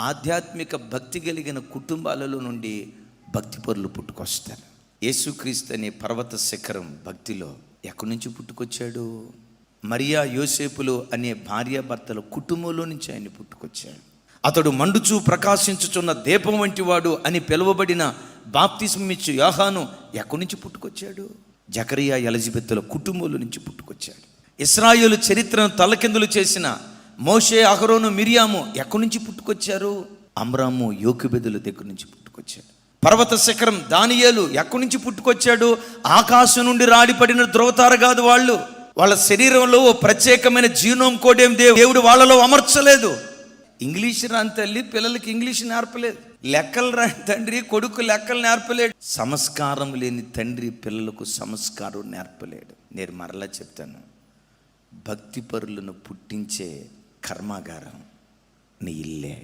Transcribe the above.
ఆధ్యాత్మిక భక్తి కలిగిన కుటుంబాలలో నుండి భక్తిపరులు పుట్టుకొస్తారు. యేసుక్రీస్తు అనే పర్వత శిఖరం భక్తిలో ఎక్కడి నుంచి పుట్టుకొచ్చాడు? మరియా యోసేపులు అనే భార్యాభర్తల కుటుంబంలో నుంచి ఆయన పుట్టుకొచ్చాడు. అతడు మండుచూ ప్రకాశించుచున్న దీపం వంటి వాడు అని పిలువబడిన బాప్తిస్మమిచ్చు యోహాను ఎక్కడి నుంచి పుట్టుకొచ్చాడు? జకరియా ఎలిజబెత్తుల కుటుంబంలో నుంచి పుట్టుకొచ్చాడు. ఇశ్రాయేలు చరిత్రను తలకిందులు చేసిన మోషే, అహరోను, మిరియాము ఎక్కడి నుంచి పుట్టుకొచ్చారు? అమ్రాము, యోకెబెదుల దగ్గర నుంచి పుట్టుకొచ్చాడు. పర్వత శిఖరం దానియేలు ఎక్కడి నుంచి పుట్టుకొచ్చాడు? ఆకాశం నుండి రాడిపడిన ధ్రువతార కాదు. వాళ్ళ శరీరంలో ఓ ప్రత్యేకమైన జీనోమ్ కోడ్ ఏం దేవుడు వాళ్ళలో అమర్చలేదు. ఇంగ్లీష్ రాని తల్లి పిల్లలకి ఇంగ్లీష్ నేర్పలేదు. లెక్కలు రాని తండ్రి కొడుకు లెక్కలు నేర్పలేడు. సంస్కారం లేని తండ్రి పిల్లలకు సంస్కారం నేర్పలేడు. నేను మరలా చెప్తాను, భక్తిపరులను పుట్టించే కర్మాగారం నీ ఇల్లే.